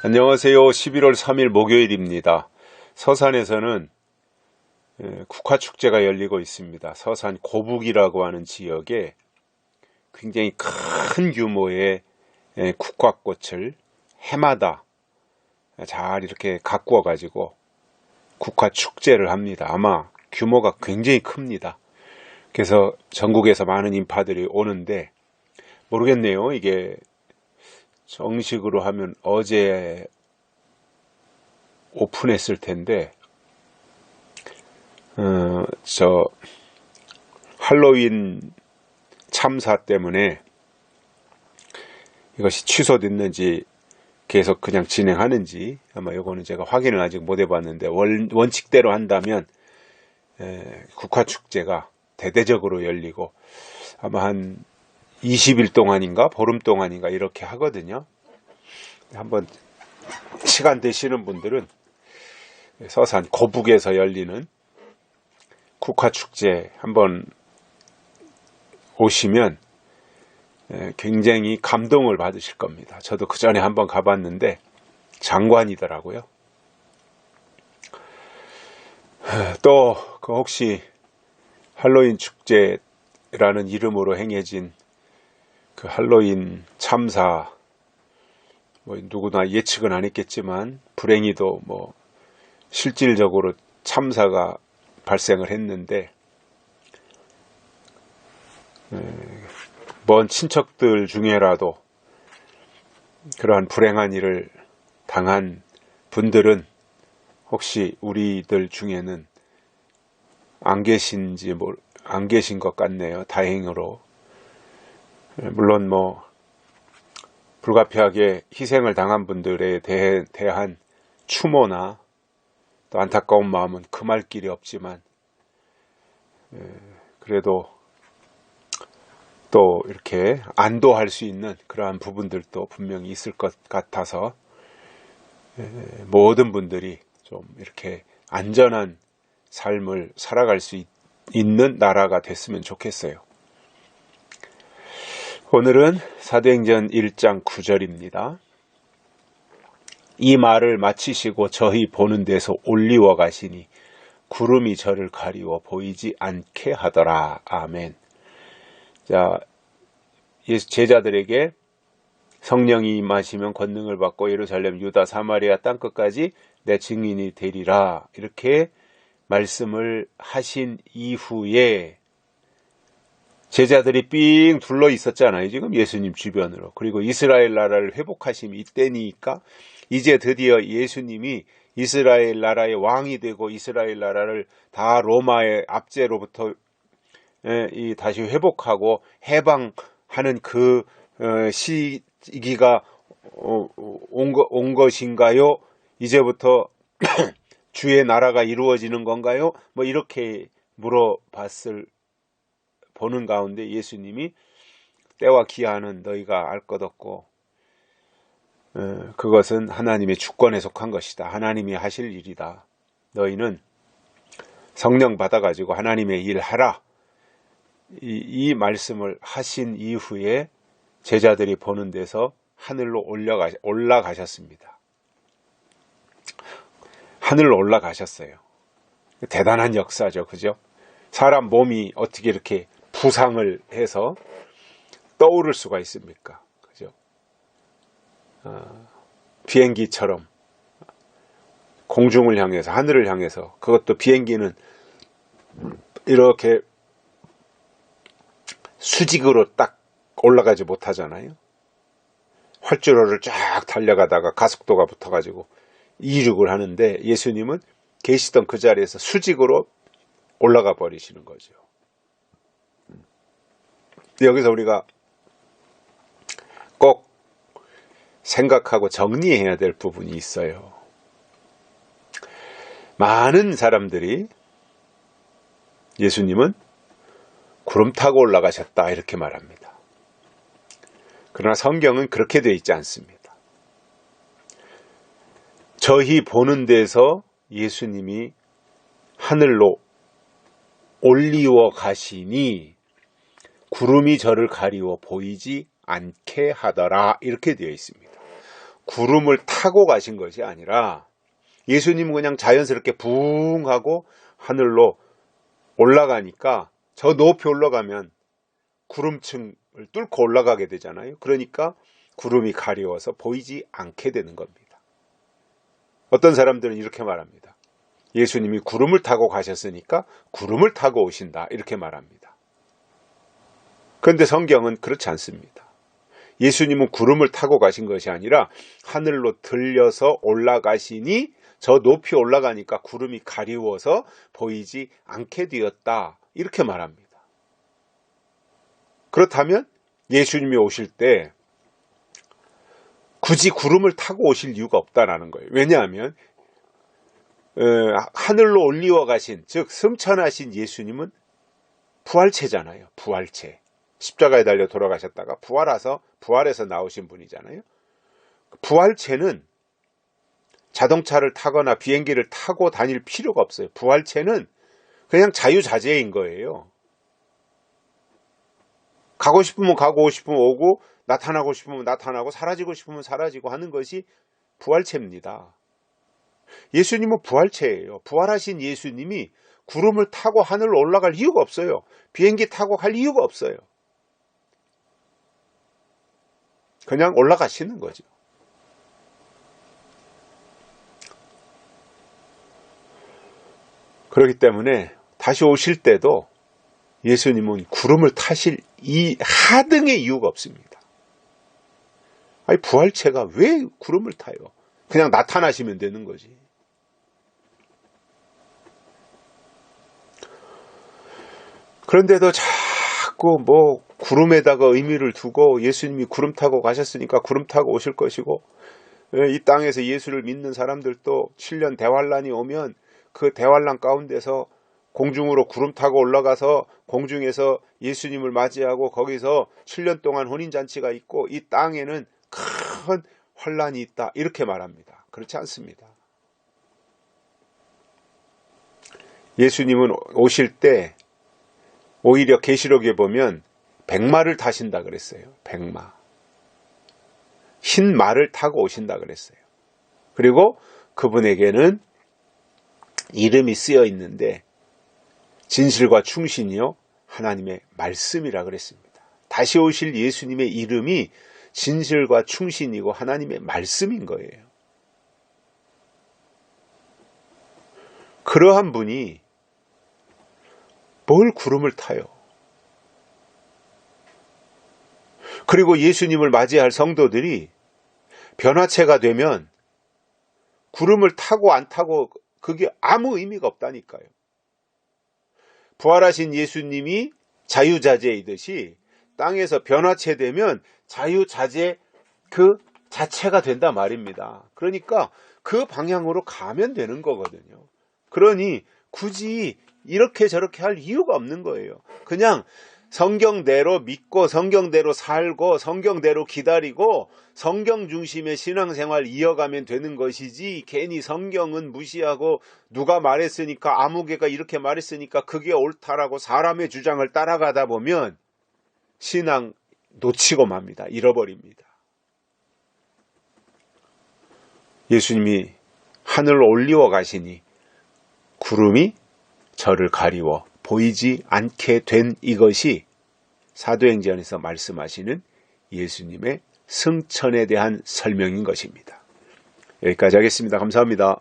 안녕하세요. 11월 3일 목요일입니다. 서산에서는 국화축제가 열리고 있습니다. 서산 고북이라고 하는 지역에 굉장히 큰 규모의 국화꽃을 해마다 잘 이렇게 가꾸어 가지고 국화축제를 합니다. 아마 규모가 굉장히 큽니다. 그래서 전국에서 많은 인파들이 오는데 모르겠네요. 이게 정식으로 하면 어제 오픈했을 텐데 할로윈 참사 때문에 이것이 취소됐는지 계속 그냥 진행하는지 아마 이거는 제가 확인을 아직 못 해봤는데 원칙대로 한다면 국화축제가 대대적으로 열리고 아마 한 20일 동안인가 보름 동안인가 이렇게 하거든요. 한번 시간 되시는 분들은 서산 고북에서 열리는 국화축제 한번 오시면 굉장히 감동을 받으실 겁니다. 저도 그 전에 한번 가봤는데 장관이더라고요. 또 그 혹시 할로윈 축제라는 이름으로 행해진 그 할로윈 참사, 뭐 누구나 예측은 안 했겠지만 불행히도 뭐 실질적으로 참사가 발생을 했는데 먼 친척들 중에라도 그러한 불행한 일을 당한 분들은 혹시 우리들 중에는 안 계신 것 같네요. 다행으로. 물론 뭐 불가피하게 희생을 당한 분들에 대한 추모나 또 안타까운 마음은 금할 길이 없지만 그래도 또 이렇게 안도할 수 있는 그러한 부분들도 분명히 있을 것 같아서 모든 분들이 좀 이렇게 안전한 삶을 살아갈 수 있는 나라가 됐으면 좋겠어요. 오늘은 사도행전 1장 9절입니다. 이 말을 마치시고 저희 보는 데서 올리워 가시니 구름이 저를 가리워 보이지 않게 하더라. 아멘. 자, 제자들에게 성령이 임하시면 권능을 받고 예루살렘, 유다, 사마리아 땅끝까지 내 증인이 되리라. 이렇게 말씀을 하신 이후에 제자들이 삥 둘러 있었잖아요. 지금 예수님 주변으로. 그리고 이스라엘 나라를 회복하심이 이때니까 이제 드디어 예수님이 이스라엘 나라의 왕이 되고 이스라엘 나라를 다 로마의 압제로부터 다시 회복하고 해방하는 그 시기가 온 것인가요? 이제부터 주의 나라가 이루어지는 건가요? 뭐 이렇게 보는 가운데 예수님이 때와 기한은 너희가 알 것 없고 그것은 하나님의 주권에 속한 것이다. 하나님이 하실 일이다. 너희는 성령 받아가지고 하나님의 일 하라. 이 말씀을 하신 이후에 제자들이 보는 데서 하늘로 올라가셨습니다. 하늘로 올라가셨어요. 대단한 역사죠. 그죠? 사람 몸이 어떻게 이렇게 부상을 해서 떠오를 수가 있습니까? 그죠? 비행기처럼 공중을 향해서, 하늘을 향해서, 그것도 비행기는 이렇게 수직으로 딱 올라가지 못하잖아요. 활주로를 쫙 달려가다가 가속도가 붙어가지고 이륙을 하는데 예수님은 계시던 그 자리에서 수직으로 올라가 버리시는 거죠. 여기서 우리가 꼭 생각하고 정리해야 될 부분이 있어요. 많은 사람들이 예수님은 구름 타고 올라가셨다 이렇게 말합니다. 그러나 성경은 그렇게 되어 있지 않습니다. 저희 보는 데서 예수님이 하늘로 올리워 가시니 구름이 저를 가리워 보이지 않게 하더라 이렇게 되어 있습니다. 구름을 타고 가신 것이 아니라 예수님은 그냥 자연스럽게 붕 하고 하늘로 올라가니까 저 높이 올라가면 구름층을 뚫고 올라가게 되잖아요. 그러니까 구름이 가려워서 보이지 않게 되는 겁니다. 어떤 사람들은 이렇게 말합니다. 예수님이 구름을 타고 가셨으니까 구름을 타고 오신다, 이렇게 말합니다. 그런데 성경은 그렇지 않습니다. 예수님은 구름을 타고 가신 것이 아니라 하늘로 들려서 올라가시니 저 높이 올라가니까 구름이 가리워서 보이지 않게 되었다, 이렇게 말합니다. 그렇다면 예수님이 오실 때 굳이 구름을 타고 오실 이유가 없다라는 거예요. 왜냐하면 하늘로 올리워 가신, 즉 승천하신 예수님은 부활체잖아요. 부활체. 십자가에 달려 돌아가셨다가 부활해서 나오신 분이잖아요. 부활체는 자동차를 타거나 비행기를 타고 다닐 필요가 없어요. 부활체는 그냥 자유자재인 거예요. 가고 싶으면 가고, 오고 싶으면 오고, 나타나고 싶으면 나타나고, 사라지고 싶으면 사라지고 하는 것이 부활체입니다. 예수님은 부활체예요. 부활하신 예수님이 구름을 타고 하늘로 올라갈 이유가 없어요. 비행기 타고 갈 이유가 없어요. 그냥 올라가시는 거죠. 그렇기 때문에 다시 오실 때도 예수님은 구름을 타실 이 하등의 이유가 없습니다. 아니, 부활체가 왜 구름을 타요? 그냥 나타나시면 되는 거지. 그런데도 자꾸 구름에다가 의미를 두고 예수님이 구름 타고 가셨으니까 구름 타고 오실 것이고, 이 땅에서 예수를 믿는 사람들도 7년 대환란이 오면 그 대환란 가운데서 공중으로 구름 타고 올라가서 공중에서 예수님을 맞이하고 거기서 7년 동안 혼인잔치가 있고 이 땅에는 큰 환란이 있다, 이렇게 말합니다. 그렇지 않습니다. 예수님은 오실 때 오히려 계시록에 보면 백마를 타신다 그랬어요. 백마. 흰 말을 타고 오신다 그랬어요. 그리고 그분에게는 이름이 쓰여 있는데 진실과 충신이요 하나님의 말씀이라 그랬습니다. 다시 오실 예수님의 이름이 진실과 충신이고 하나님의 말씀인 거예요. 그러한 분이 뭘 구름을 타요? 그리고 예수님을 맞이할 성도들이 변화체가 되면 구름을 타고 안 타고 그게 아무 의미가 없다니까요. 부활하신 예수님이 자유자재이듯이 땅에서 변화체 되면 자유자재 그 자체가 된다 말입니다. 그러니까 그 방향으로 가면 되는 거거든요. 그러니 굳이 이렇게 저렇게 할 이유가 없는 거예요. 그냥 성경대로 믿고 성경대로 살고 성경대로 기다리고 성경 중심의 신앙생활 이어가면 되는 것이지, 괜히 성경은 무시하고 누가 말했으니까, 아무개가 이렇게 말했으니까 그게 옳다라고 사람의 주장을 따라가다 보면 신앙 놓치고 맙니다. 잃어버립니다. 예수님이 하늘로 올리워 가시니 구름이 저를 가리워 보이지 않게 된 이것이 사도행전에서 말씀하시는 예수님의 승천에 대한 설명인 것입니다. 여기까지 하겠습니다. 감사합니다.